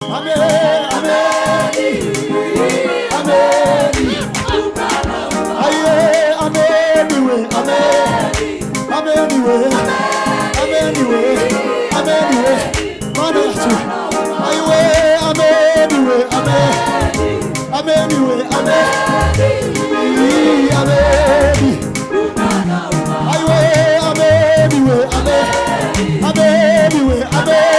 Amen, amen, amen. Aye, amen, amen, amen, amen, amen. Mane atu. Aye, amen, amen, amen, amen, amen. Aye, amen, amen, amen, amen.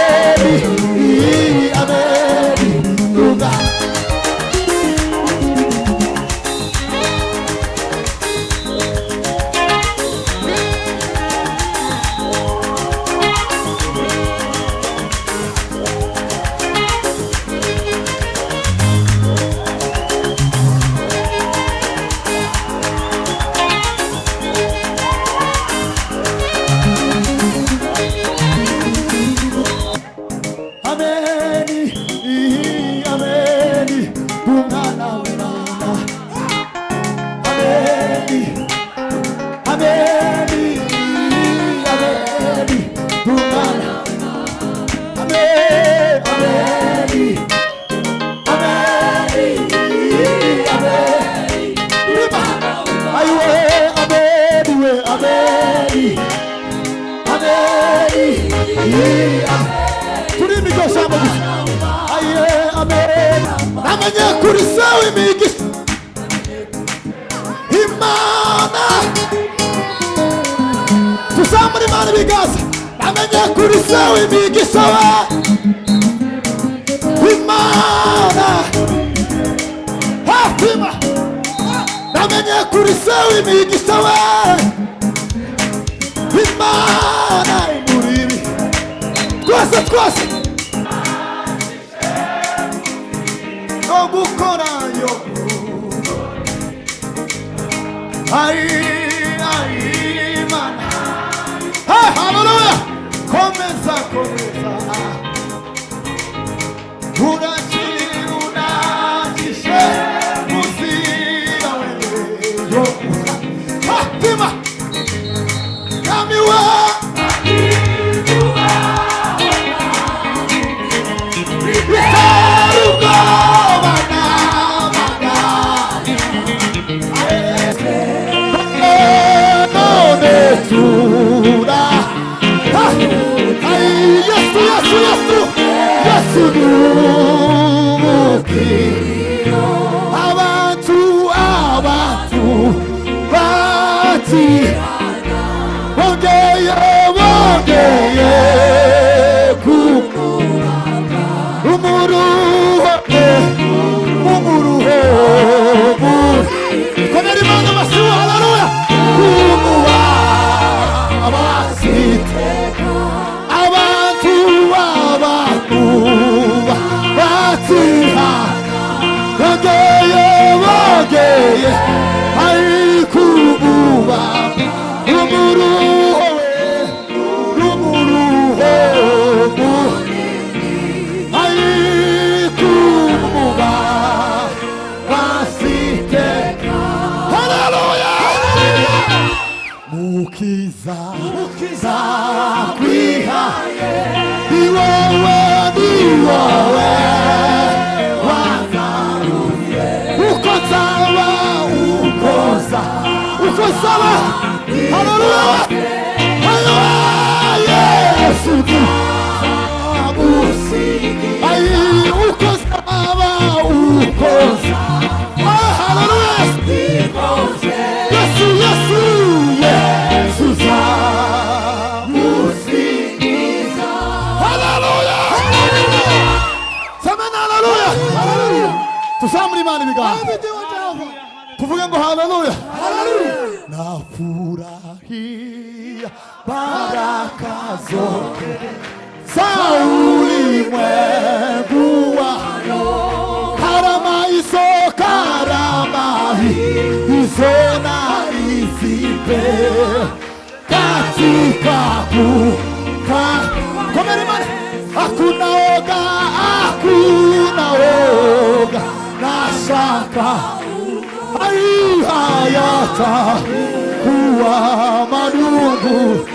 Kuwa madungu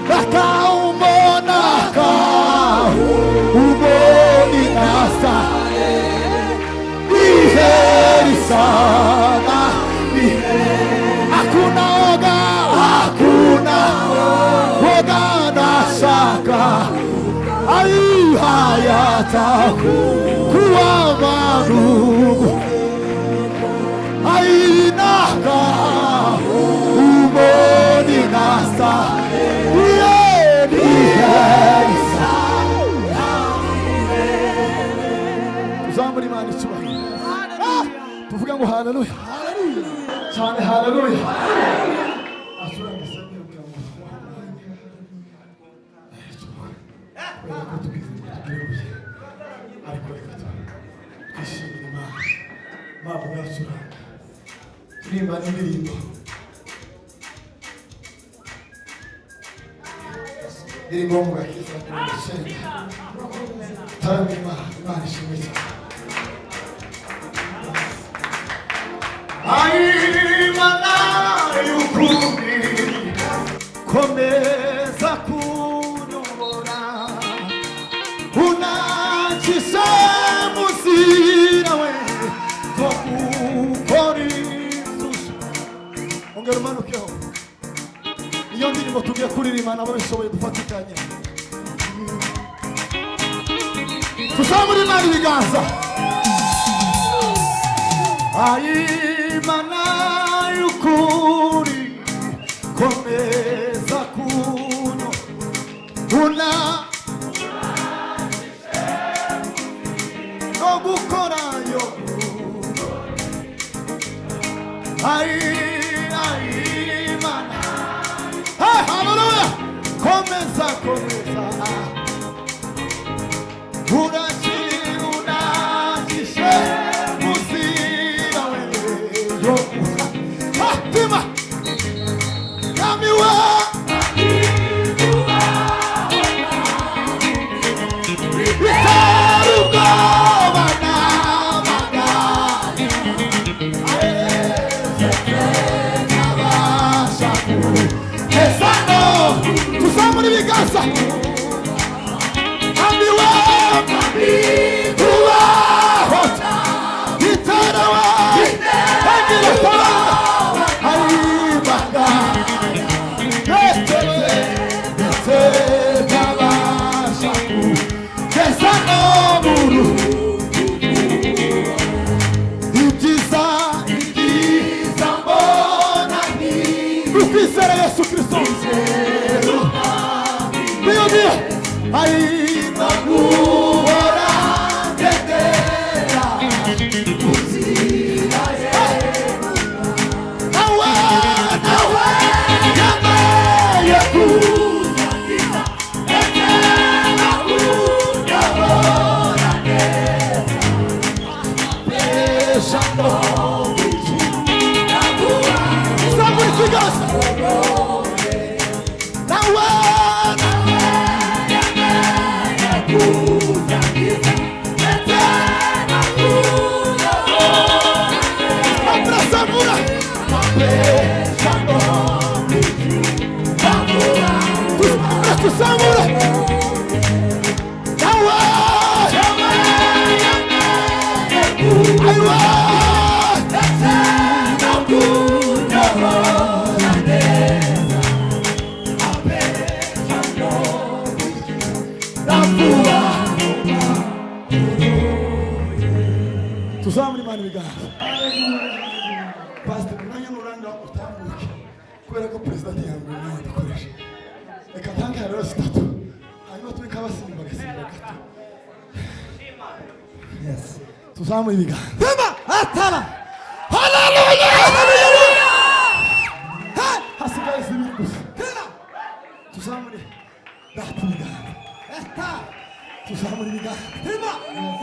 Naka umona ka Uboni na kuwa marugu ainaka umoni nasa tuzamuri Imana icyubahiro tuvuga ngo haleluya cyane haleluya Mabwa yacuranga turimba n'indirimbo indirimbo mu gakiza n'umushenga taramima Imana ishimwe cyane Imana y'ukuri komeza kunyobora unakisha muzira we ongera umanukeho iyo ndirimbo tugiye kuririmba nabo bishoboye dufatikanye tuzamure Imana ibiganza Imana y'ukuri komeza kuno una no gukora yo Imana haleluya komeza unakishe muzira wewe hatima kamiwa tuzamure ibiganza ambiwe tubaho itarawa agira paranga ayibanga ndetse ntabasha kugeza no muru ibyiza mbona ni ukwizera Yesu Kristo Biyo aina kuhora tetera uzira yeru nawe yameye kunyakira etena kunyahora neza pesha ndobi nakuwa saburi kigasa nawe tuzamure Imana ibiganza pastor nanya nuranga utambuke kubera ko president yangu nawe dukoresha reka tanka rero zitatu hanyuma tubika abasimba gasimba gato yes tuzamure ibiganza tema atala haleluya hasigaye zibiri gusa tema tuzamure ibiganza tuzamure ibiganza tema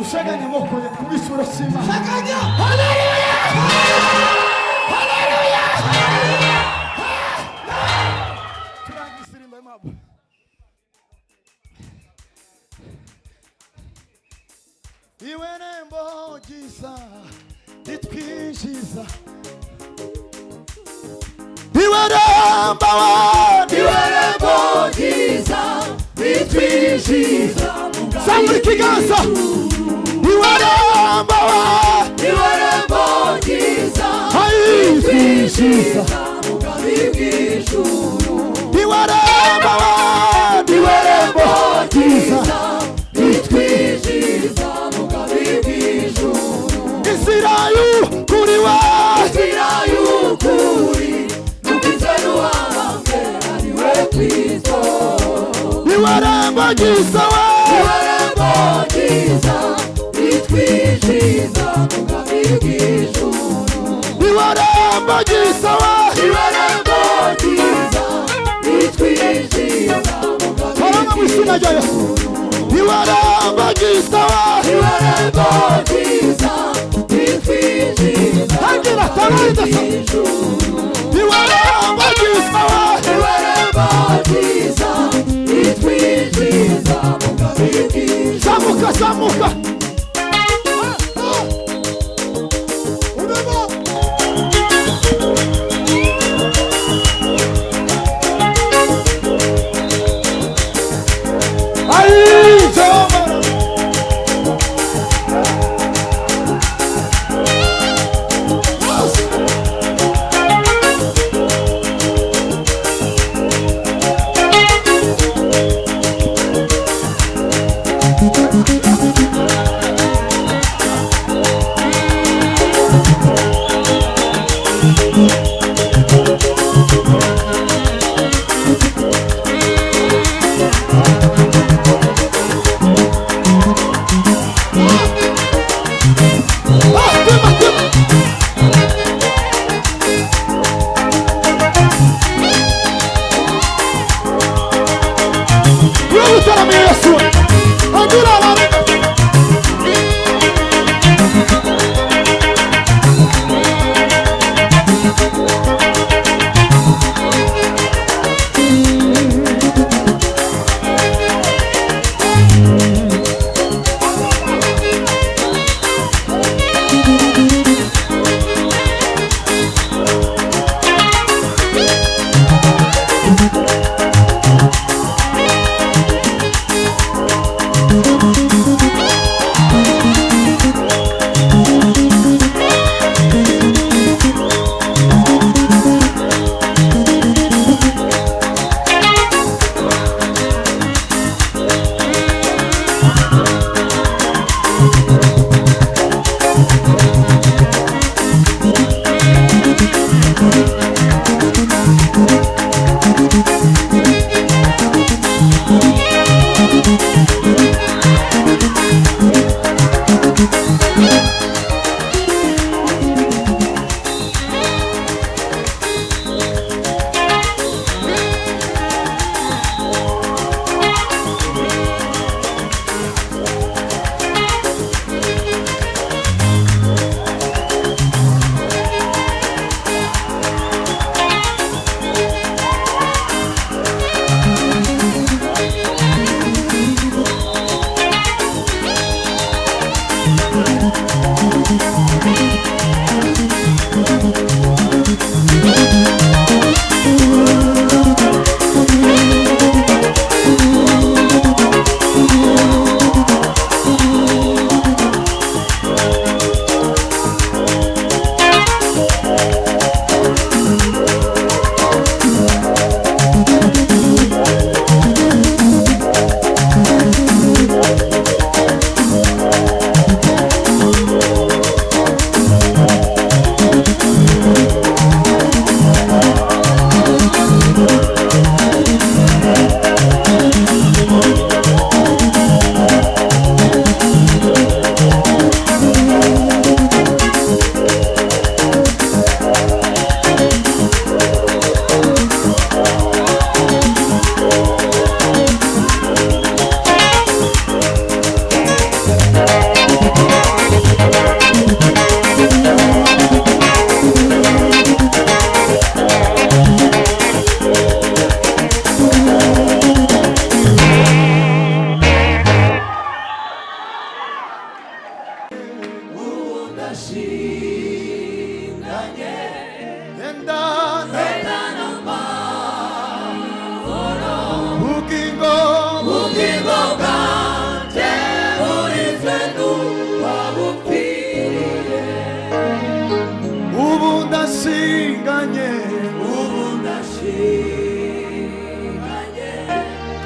ushaganya amaboko kubisura sima shaganya haleluya haleluya turangisimba mabo iwe nembo gisa itwishiza iwe nembo gisa itwishiza samuri kiganza iwaramba giza itwishiza iwaramba giza itwishiza ryiza we irembo ryiza ritwinjiza mu bwami bw'ijuru irembo ryiza we irembo ryiza ritwinjiza mu bwami bw'ijuru irembo ryiza we irembo ryiza ritwinjiza mu bwami bw'ijuru irembo ryiza we irembo ryiza ritwinjiza mu bwami bw'ijuru zamuka zamuka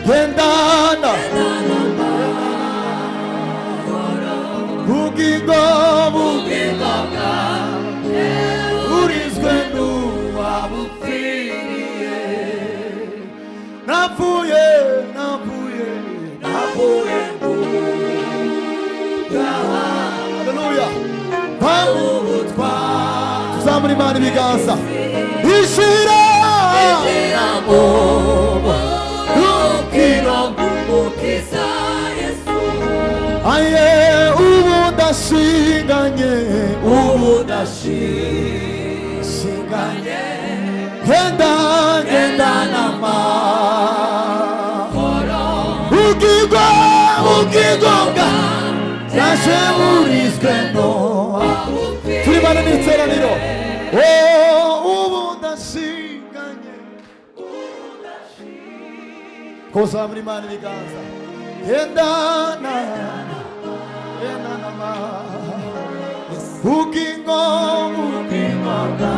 Vendana Bugingo Urizwe n'uwabupfiriye Napfuye haleluya tuzamura Imana ibiganza ishira aye ubu ndashinganye genda n'amahoro ukigonga yaje burizwe no turi bane n'iteraniro ubu ndashinganye kuzamura Imana ibiganza genda n'amahoro ukigonga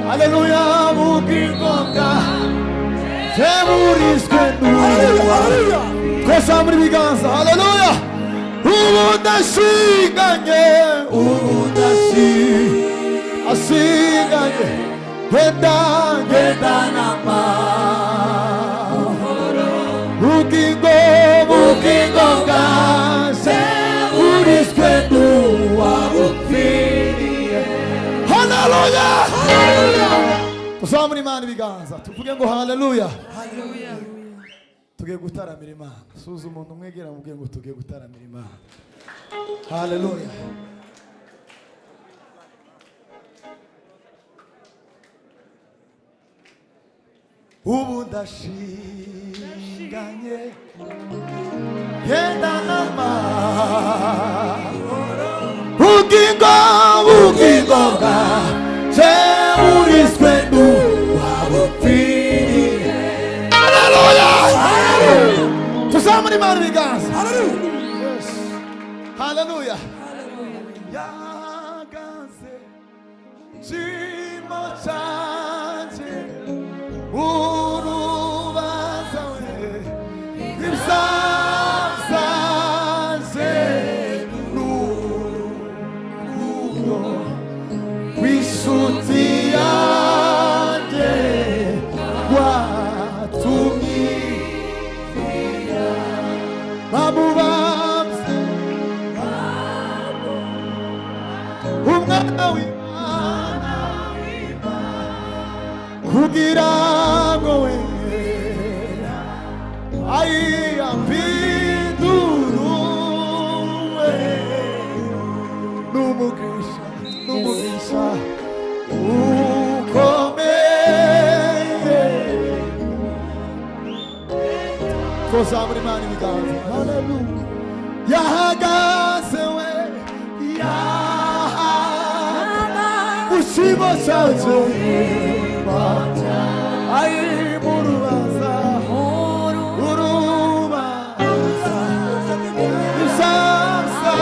Haleluya mukigonga Jemuriswe nuwa Kuzamura ibiganza haleluya ubu ndashinganye ashinganye genda n'amahoro ukigonga Jemuriswe nuwa upfiriye haleluya tuzamura Imana ibiganza tuvuge ngo haleluya tugiye gutaramira Imana suza umuntu umwegera mubwiye ngo tugiye gutaramira Imana haleluya ubu ndashinganye genda n'amahoro ukigonga Jemuriswe n'uwabupfiriye haleluya tuzamura Imana ibiganza haleluya yagaze kimo canje urubanza we ibsanze n'urukundo w'ishuti yanjye watumira bamubamze umwana w'Imana kugira ngo we ayiyapinduruwe n'umugisha ukomeye tuzamura Imana ibiganza haleluya yahagaze we ushimo canje ayi murubaza isasa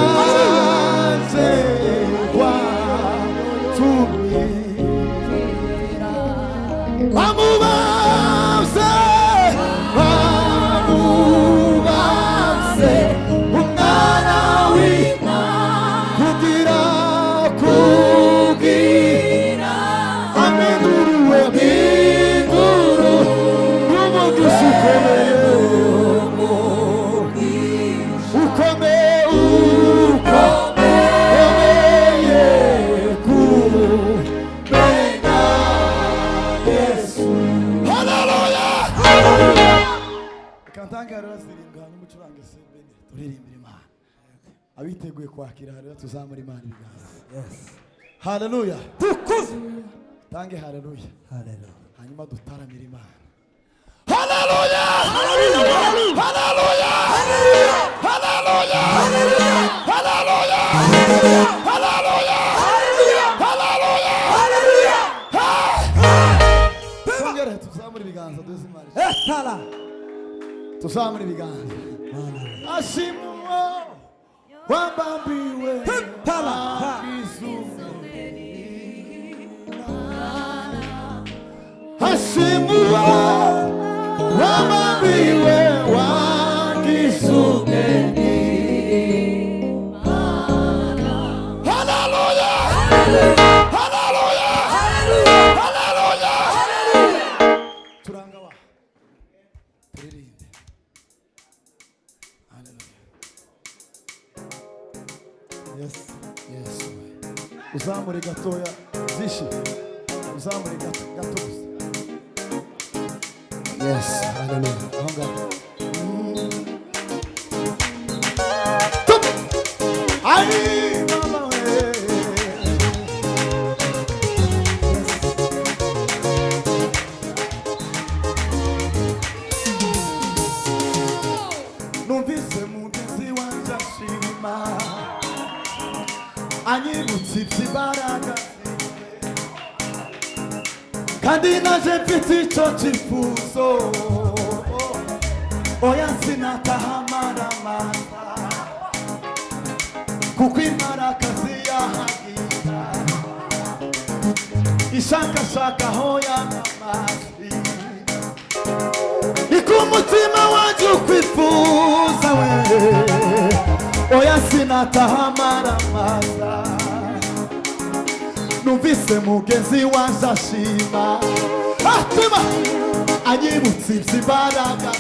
tiyaze kwa tumira bamubamse umwana w'Imana kugira amenduruwe n'umugisha ukomeye kumenya Yesu haleluya kantanga rasirimba n'umucurange sembene turirimbira Imana abiteguye kwakira rero tuzamura Imana ibiganza haleluya tukuze tange haleluya hanyuma dutaramira Imana haleluya haleluya haleluya haleluya haleluya haleluya haleluya tuzamura ibiganza duzimara tuzamura ibiganza ashimwa wambambiwe Shimua wamamiwe wakisumeni. Hallelujah! Hallelujah! Hallelujah! Turangawa. Turirimbe. Hallelujah. Yes, yes. Uzamure gatoya zishi. Uzamure gato. Yes, hallelujah. Honga. Ai, mama we. Numvise mugezi wanje ashima. Anyibutse iby'imbaraga. Kandi naje mfite icyo cyifuzo. Oya sinatahamaramaza kuko imbaraga ziyahagira. Ishakashaka aho yamamazi. Ni ku mutima wanjye ukwifuza we. Oya sinatahamaramaza. Numvise mugenzi wanje ashima. Atima anyibutse iby'imbaraga.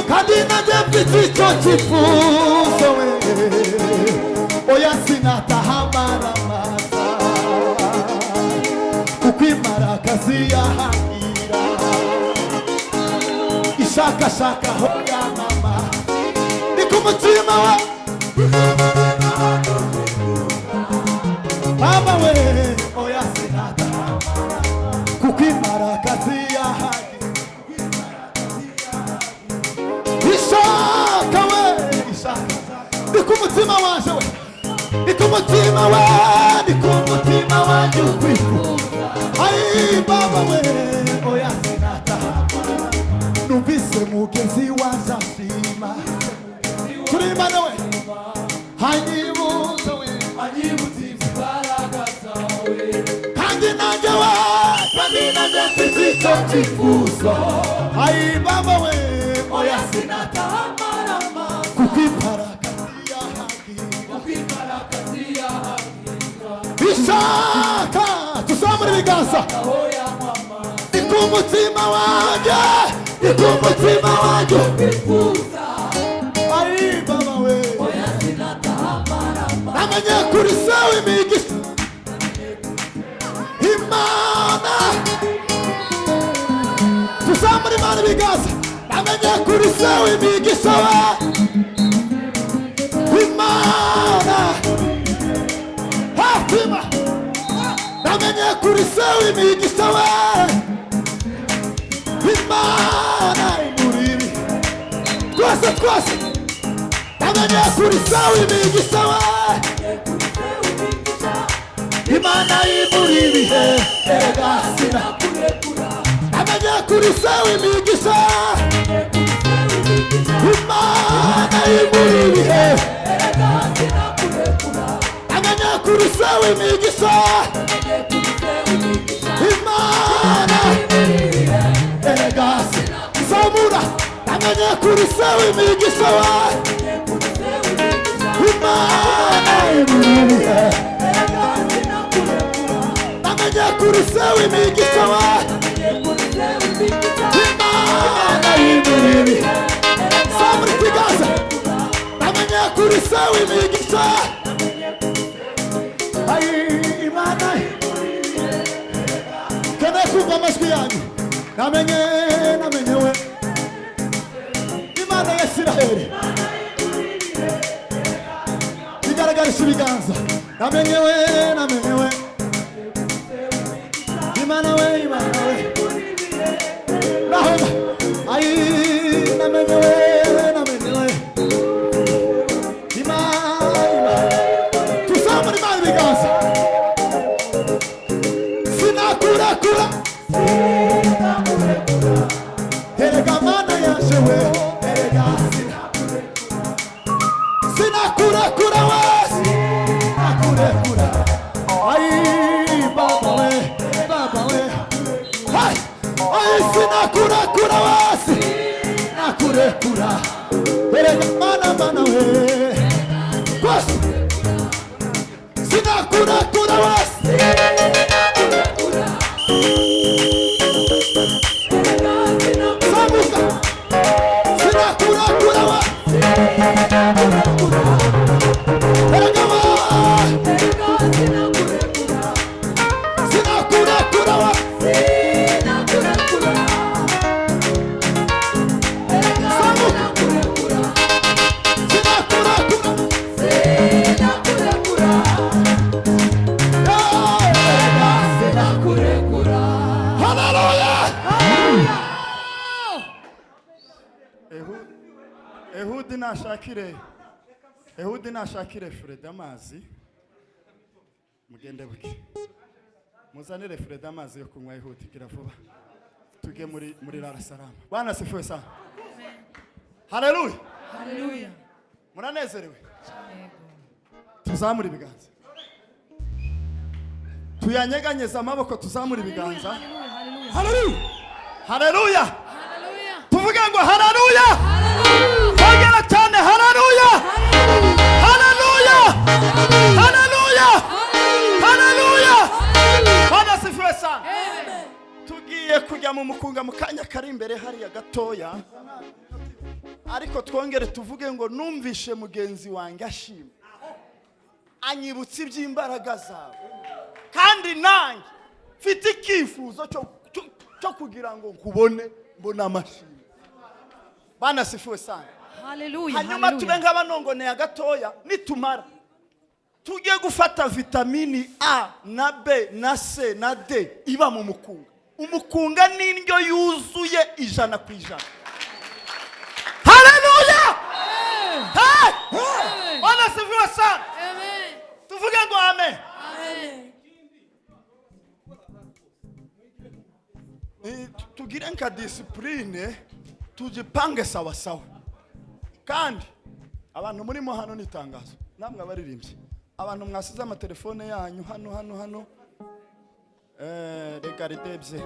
Kandi nanjye mfite icyo cyifuzo we. Oya sinatahamaramaza kuko imbaraga ziyahagira. Ishakashaka aho yamamaza. Ni ku mutima wa mama we. Oya sinatahamaramaza kuko imbaraga ziyahagira. Ishaka we, ishaka. Ni ku mutima wanje we. Ni ku mutima we. Ni ku mutima wanje ukwifuza. Ai baba we. Oya sinatahamaramaza. Numvise mugenzi wanje ashima. Turimbana we. Anyibutse we. Anyibutse iby'imbaraga zawe. Kandi nanjye we. Kandi nanjye mfite icyo cyifuzo. Ai baba we. Oya sinatahamaramaza kuko imbaraga ziyahagira. Ishaka tuzamure ibiganza. Ni ku mutima wanjye. Ni ku mutima wanjye ukwifuza. Ai baba we. Oya sinatahamaramaza. Namenye kuri sawe imigisha. Imana tuzamure Imana ibiganza. Namenye kuri sawe imigisha we. Imana hatima. Namenye kuri sawe imigisha we. Imana imuriri. Twese. Namenye kuri sawe imigisha we. Imana imuriri. Ega sinakurekura. Namenye kuri sawe imigisha. Imana imuriri. Namenye kuri sawe imigisha. Imana ega samura. Namenye kuri sawe imigisha. Imana imuriri. Namenye kuri sawe imigisha. Imana imuriri. Samura kigaza. Namenye kuri sawe imigisha. Ai Imana kene kumva amajwi yanyu. Namenye we. Imana ya Isiraheli igaragarisha ibiganza. Namenye we. Imana we. Nahoma. Ai namenye we. Imana tuzamure Imana ibiganza. Sinakurekura. Erega Mana yaje we. Erega sinakurekura we. Sinakurekura. Ai sinakurekura erega mana we rwose sinakurekura wese samuka sinakurekura wese erega sinakurekura wese Ehudi nashakire Fred amazi mugende buke muzanire Fred amazi yo kunywa Ehudi gira vuba tuge muri Dar es Salaam. Bwana sifiwe sana. Haleluya. Haleluya. Munanezerewe. Tuzamura ibiganza. Tuyanyeganyeza amaboko tuzamura ibiganza. Haleluya. Haleluya. Tuvuge ngo haleluya. Hongera cyane haleluya. Haleluya. Haleluya. Haleluya. Bwana sifiwe sana. Amen. Tugiye kujya mu mukunga mukanya kari imbere hariya gatoya. Ariko twongere tuvuge ngo numvishe mugenzi wanjye ashima. Anyibutse iby'imbaraga zawe. Kandi nanjye mfite ikifuzo cyo kugira ngo nkubone mbona amashimwe. Bwana sifiwe sana. Haleluya. Hanyuma tube nk'abanongoneye gatoya nitumara tugiye gufata vitamini A na B na C na D iba mu mukunga. Umukunga ni indyo yuzuye 100%. Haleluya. Bwana sifiwe sana. Amen. Tuvuge ngo amen. Amen. Tugire nka discipline tujipange sawa sawa. Kandi abantu murimo hano nitangazo namwe abaririmbye abantu mwasize amatelefone yanyu hano regaridebye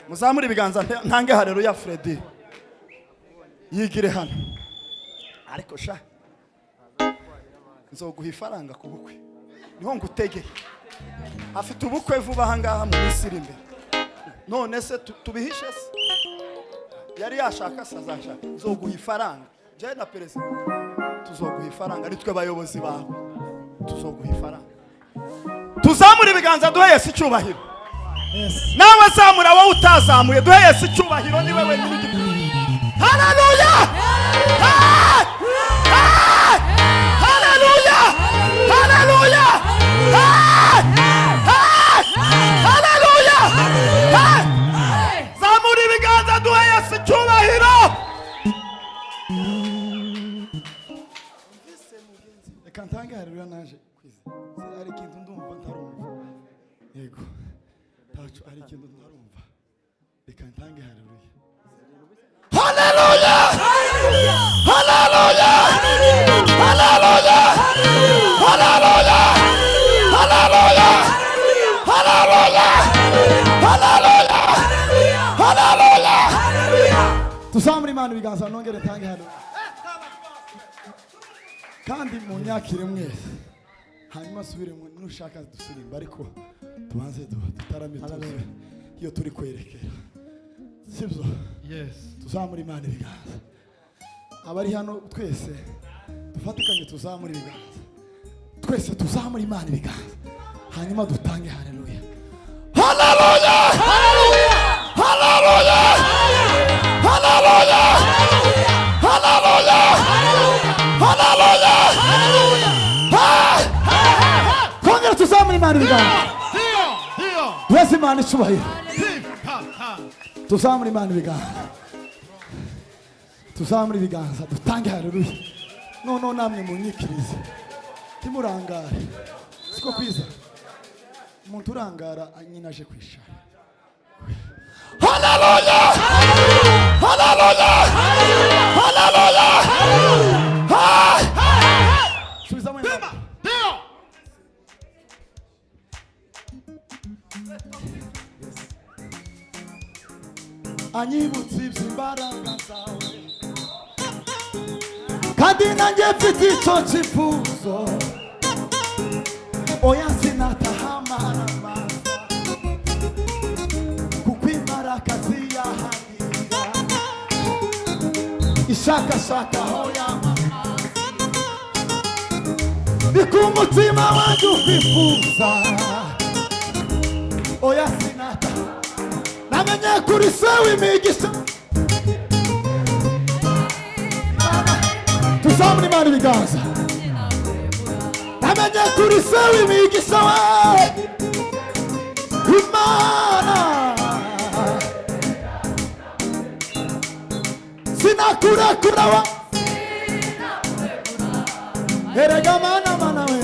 muzamure ibiganza ntange haleluya Freddy yigire hano ariko sha nzoguha ifaranga ku bukwe niho ngutegeye afite ubukwe vuba hangaha mu Misiri imbere none se tubihishe se yari yashaka sazashaka nzoguha ifaranga je na perezida tuzoguha ifaranga ari twe bayobozi bawe tuzoguha ifaranga tuzamura ibiganza duhe Yesu icyubahiro nawe zamura wowe utazamuye duhe Yesu icyubahiro ni wewe nyine. Haleluya. Haleluya. Haleluya. Haleluya. Zamura ibiganza duhe Yesu icyubahiro. Reka ntange haleluya naje kwiza ari ikintu ndumva ntarumva yego tacu ari ikintu ntarumva reka ntange haleluya. Haleluya. Haleluya. Haleluya. Haleluya. Haleluya. Haleluya. Haleluya. Haleluya. Tuzamura Imana ibiganza nongere ntange haleluya. Kandi munyakire mwese hanyuma subiremo nushaka dusirimba ariko tubanze dutarame tuze iyo turi kwerekera sibyo. Yes. Tuzamura Imana ibiganza abari hano twese dufatikanye tuzamura ibiganza twese tuzamura Imana ibiganza hanyuma dutange haleluya. Haleluya. Haleluya. Haleluya. Haleluya. Haleluya. Haleluya. Kongera tuzamura Imana ibiganza twese Imana icyubahiro. Tuzamura Imana ibiganza tuzamura ibiganza dutange haleluya. None namwe munyikirize timurangare siko kwiza umuntu urangara nyina aje kwishara. Haleluya. Haleluya. Haleluya. Subiza mu Imana. anyibutsa iby'imbaraga zawe kandi nanjye mfite icyo cyifuzo oya sinataha maramaza kuko imbaraga ziyahanira ishakashaka aho yamamaza ni ku mutima wanjye ubifuza oya sinataha namenye kuri se w'imigisha tuzamura Imana ibiganza namenye kuri se w'imigisha wawe Imana sinakurekura wa erega mana we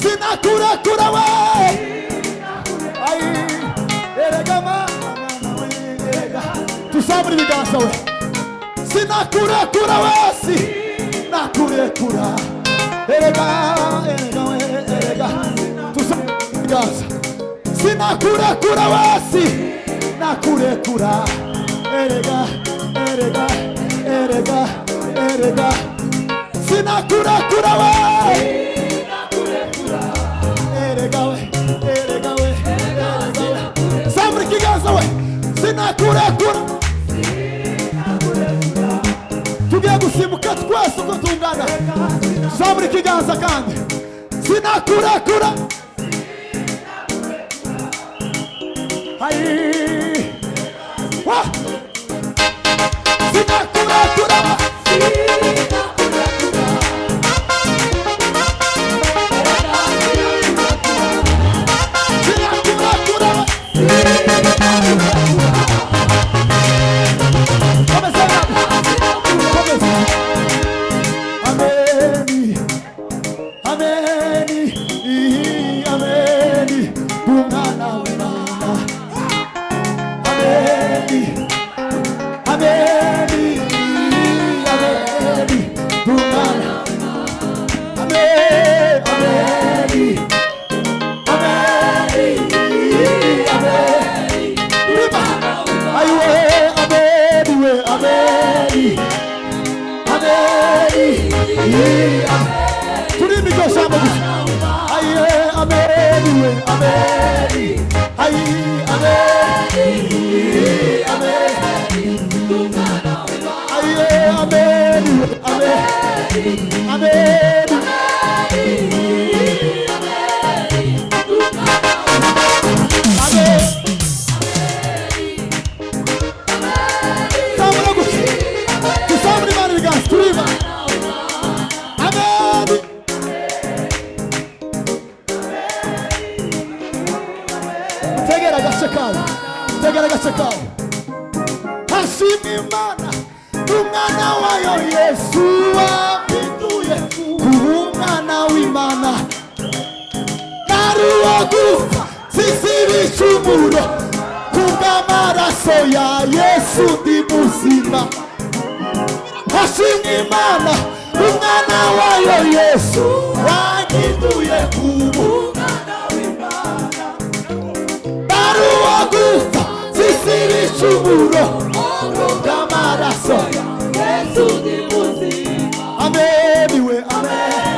sinakurekura wa erega mana we tuzamura ibiganza we sinakurekura wasi nakurekura erega we erega tusagaza sinakurekura wasi nakurekura erega sinakurekura wasi erega we samuri kiganza we sinakurekura tugiye gusimbuka twese uko tungana samuri ikiganza kandi sinakurekura sinakurekura hashimwe Imana umwana wayo Yesu wapinduye kuba umwana w'Imana naruwagufa sisi bicumuro kubw'amaraso ya Yesu ndi muzima hashimwe Imana umwana wayo Yesu wapinduye kuba umwana w'Imana naruwagufa sisi bicumuro kubw'amaraso ya Yesu ndi muzima ameni we ameni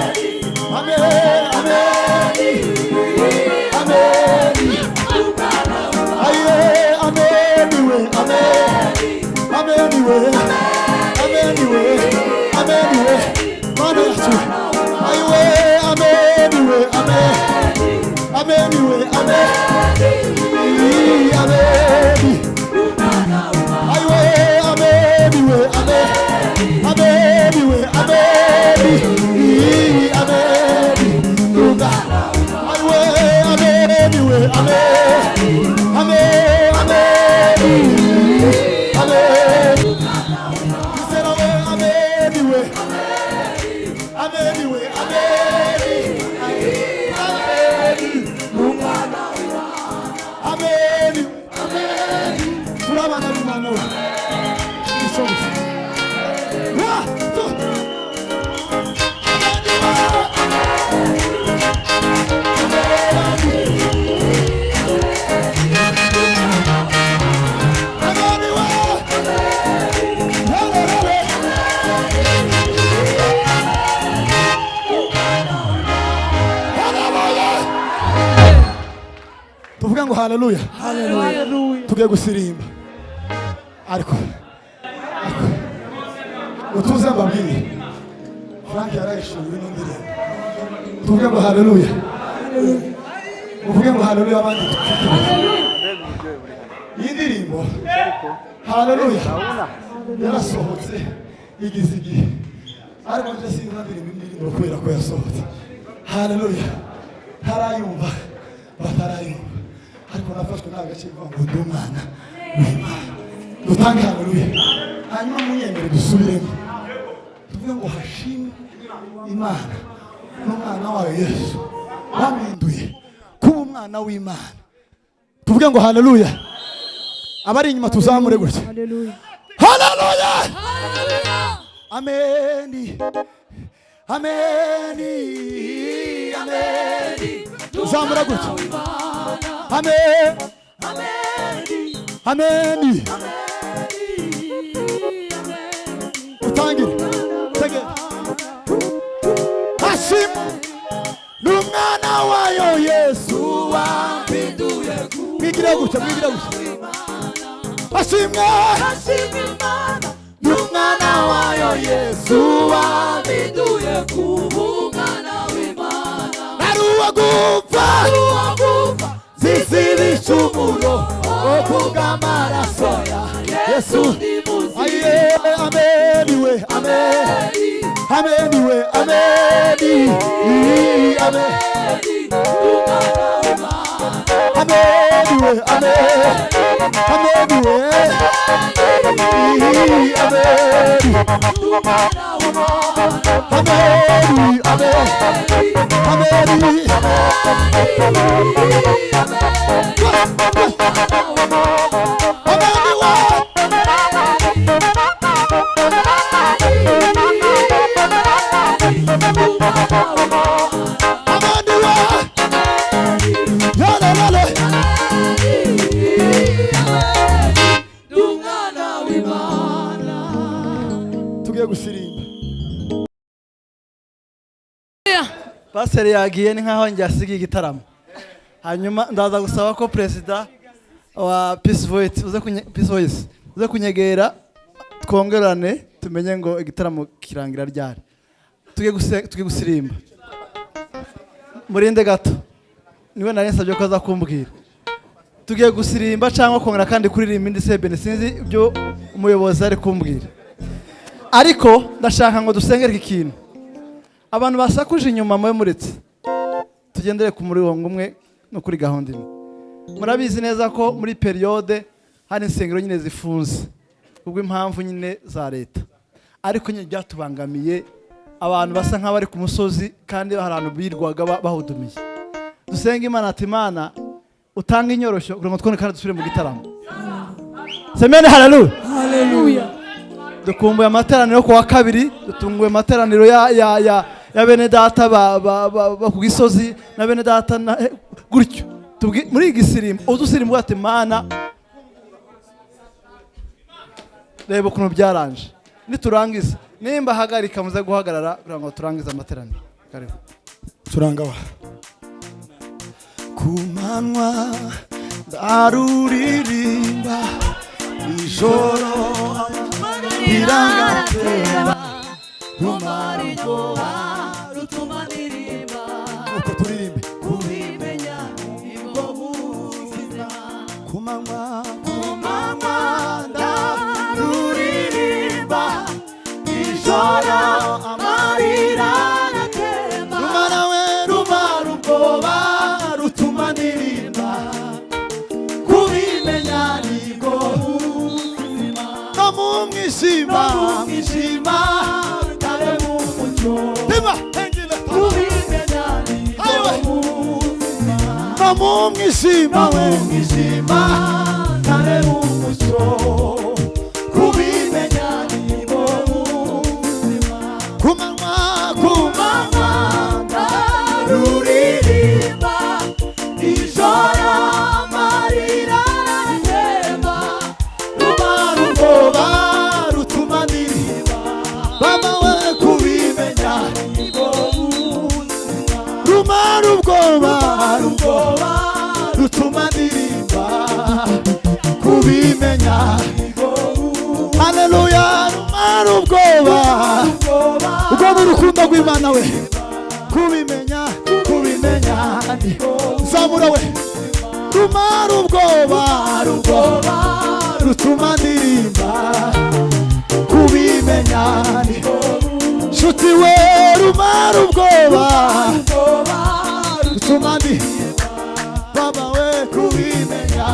Wow! haleluya. Hallelujah. Tugiye gusirimba. Ariko utuze mbabwire. Frank yarayishuye n'indirimbo. Tuvuge ngo haleluya. Uvuge ngo haleluya abandi. Iyi ndirimbo haleluya yarasohotse igize igihe. Ariko nje sinzi indirimbo kubera ko yasohotse. Haleluya. Tarayumva batarayumva. Ariko nafashwe n'agaciro ngo ndi umwana w'Imana. Dutange haleluya. Hanyuma munyemere dusubiremo. Tuvuge ngo hashimwe Imana n'umwana wayo Yesu wampinduye kuba umwana w'Imana. Tuvuge ngo haleluya. Abari inyuma tuzamure gutya. Hallelujah. Haleluya. Hallelujah. Ameni. Ameni. Ameni. Tuzamure gutya. Amen. Ameni. Utangire. Tege. Hashim. N'umwana wayo Yesu wampinduye. Mwigira gutya, mwigira gutya. Hashimwe. N'umwana wayo Yesu wampinduye kuba umwana w'Imana. Naruwa gupfa zizibicumuro okubw'amaraso ya Yesu. Aye, ameni we, ameni. Ameni we, ameni. Ameni we, ameni. Ameni we. Tugiye gusirimba. Pastor yagiye ni nkaho njye asigiye igitaramo. Hanyuma ndaza gusaba ko president wa Peace Voice uze kunyegera twongerane tumenye ngo igitaramo kirangira ryari. Tugiye gusirimba. Murinde gato. Niwe nari nsabye ko aza kumbwira. Tugiye gusirimba cyangwa kongera kandi kuririmba indi sebene sinzi ibyo umuyobozi ari kumbwira. Ariko ndashaka ngo dusengere iki kintu. Abantu basakuje inyuma mwe muretse. Tugendere ku murongo umwe no kuri gahunda imwe. Murabizi neza ko muri periode hari insengero nyine zifunze. Ubwo impamvu nyine za leta. Ariko nyine byatubangamiye abantu basa nk'abari ku musozi kandi hari abantu birwaga bahudumiye. Dusenga Imana ati Imana utanga inyorosho kugira ngo twone kandi dusubire mu gitaramo. Semene haleluya. Hallelujah. Dukumbuye amateraniro ku wa kabiri, dutunguye amateraniro ya bene data ba ku gisozi na bene data gutyo. Muri igisirimbo udusirimbo ati Mana reba ukuntu byaranje. Niturangiza nimba hagarika muze guhagarara kugira ngo turangize amateraniro. Karibu. Turangawa. Kumanywa daruririmba ijoro irangateba rumarigoba rutumaniriba uko turirimbe kubimenya ibwo buzima kumanywa daruririmba ijoro amarira aratemba rumara we rumara ubwoba rutumaniriba kubimenya nibwo buzima no mu mwijima tare mu mucyo tema hengile kubimenya nibwo buzima no mu mwijima tare mu mucyo kubimenya nibwo buzima kumanywa daruririmba ijoro amarira aratemba rumara ubwoba rutumaniriba baba we kubimenya nibwo buzima rumara ubwoba rutumaniriba kubimenya haleluya rumara ubwoba ubwo ni urukundo rw'Imana we kubimenya zamura we rumara ubwoba rutuma ndirimba kubimenya nshuti we rumara ubwoba rutuma ndirimba baba we kubimenya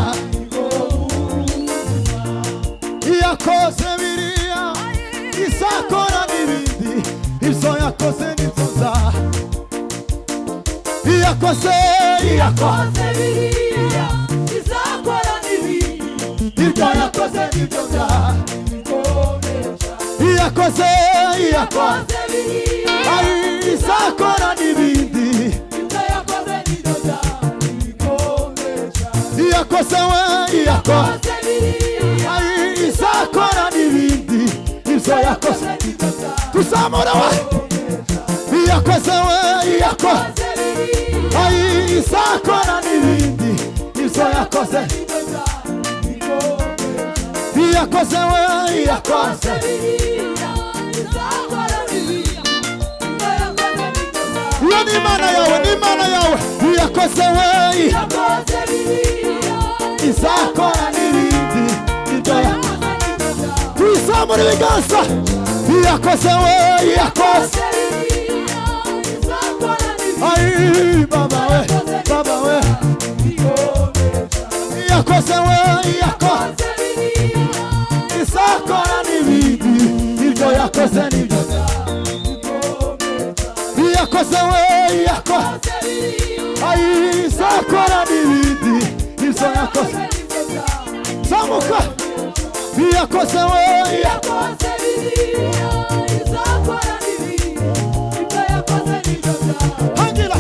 iyakoze biriya izakora n'ibindi ibyo yakoze n'inzoza iyakoze biriya izakora n'ibindi ibyo yakoze n'inzoza iyakoze biriya izakora n'ibindi ibyo yakoze n'inzoga iyakoze we iyakoze biriya izakora n'ibindi ibyo yakoze tuzamura we iyakoze we iyakoze izakora n'ibindi ibyo yakoze iyakoze we iyakoze iyo ni Imana yawe iyakoze we izakora n'ibindi ibyo yakoze tuyizamura ibiganza iyakoze we iyakoze baba we iyakoze we iyakoze izakora n'ibindi ibyo yakoze n'ibyo iyakoze we iyakoze izakora n'ibindi ibyo yakoze zamuka iyakoze we iyakoze hangira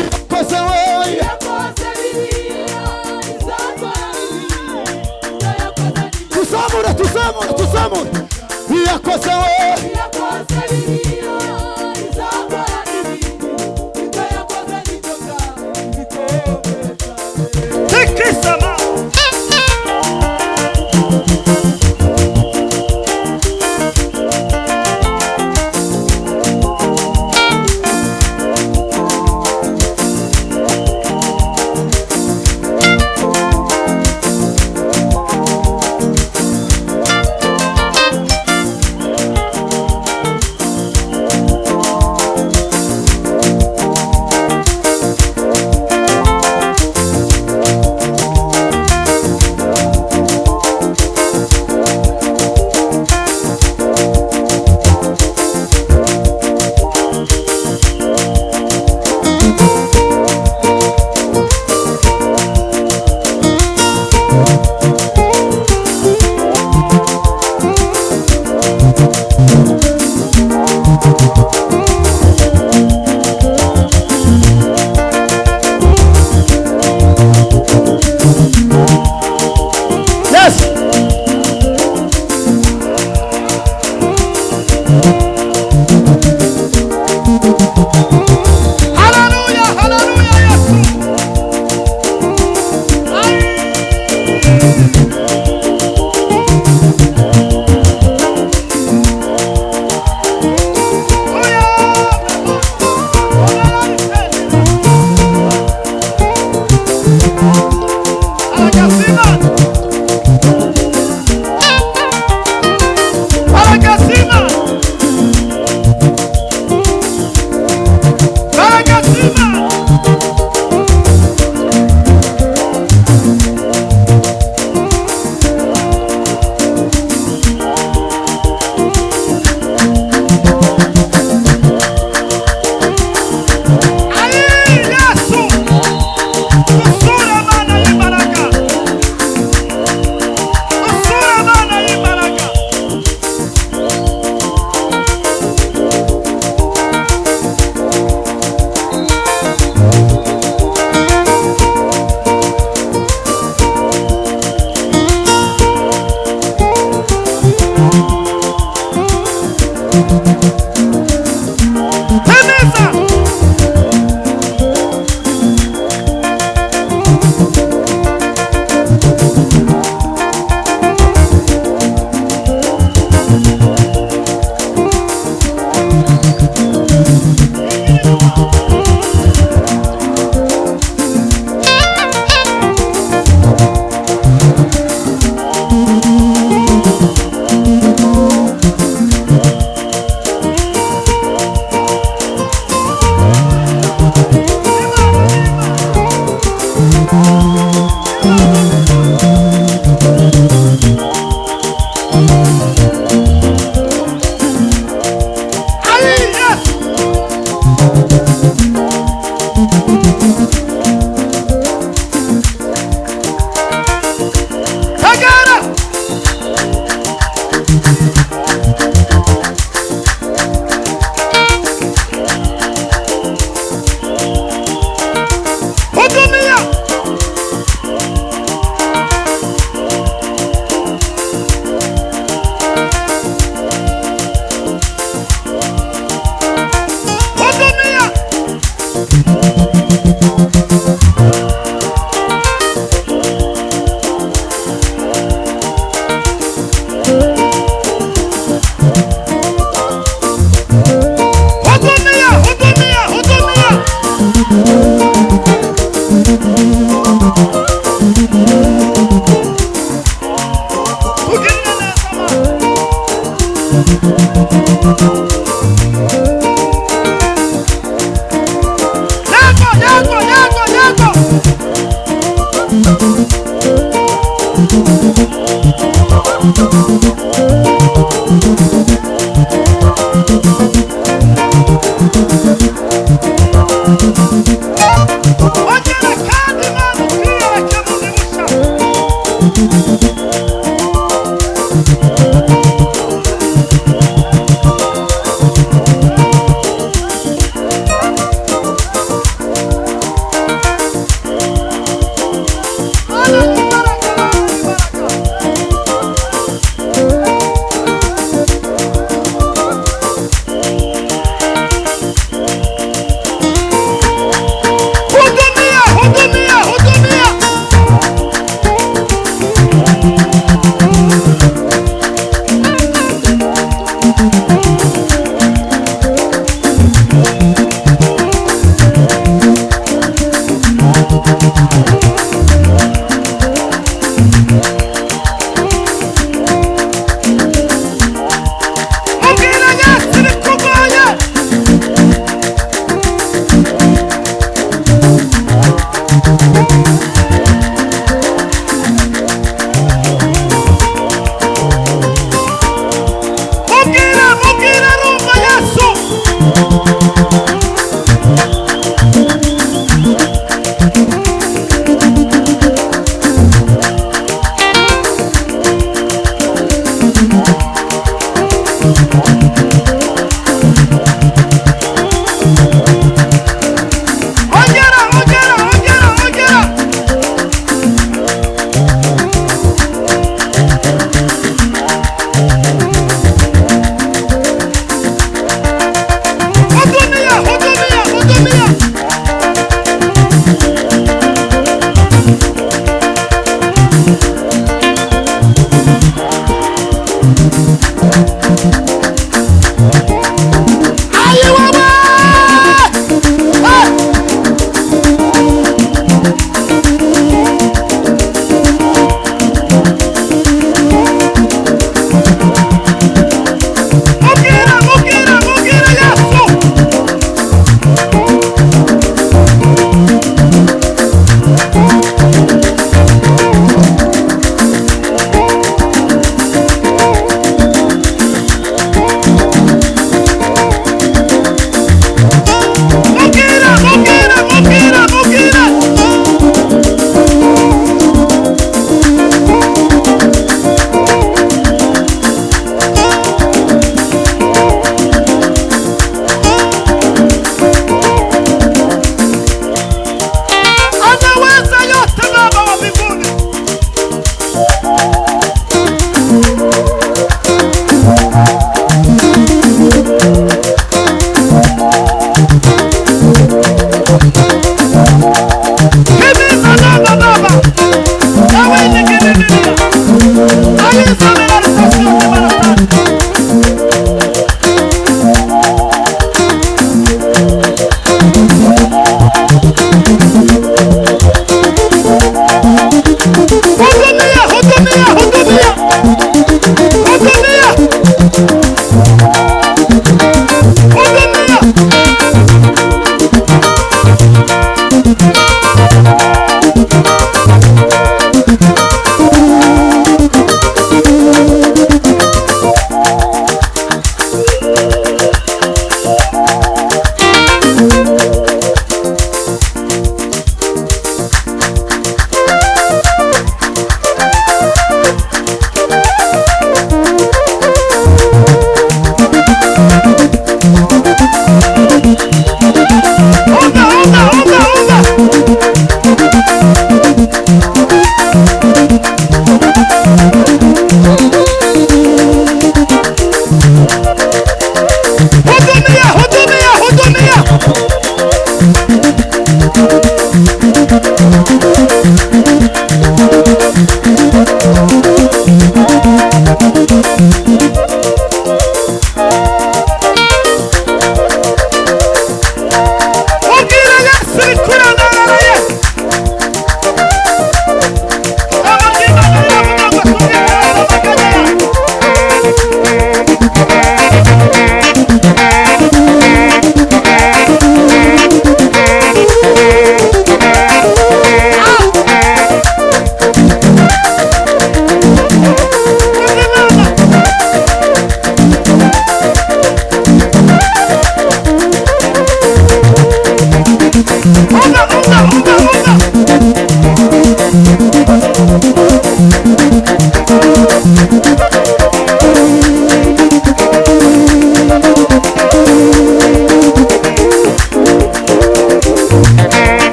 iyakoze we tuzamura iyakoze we Yego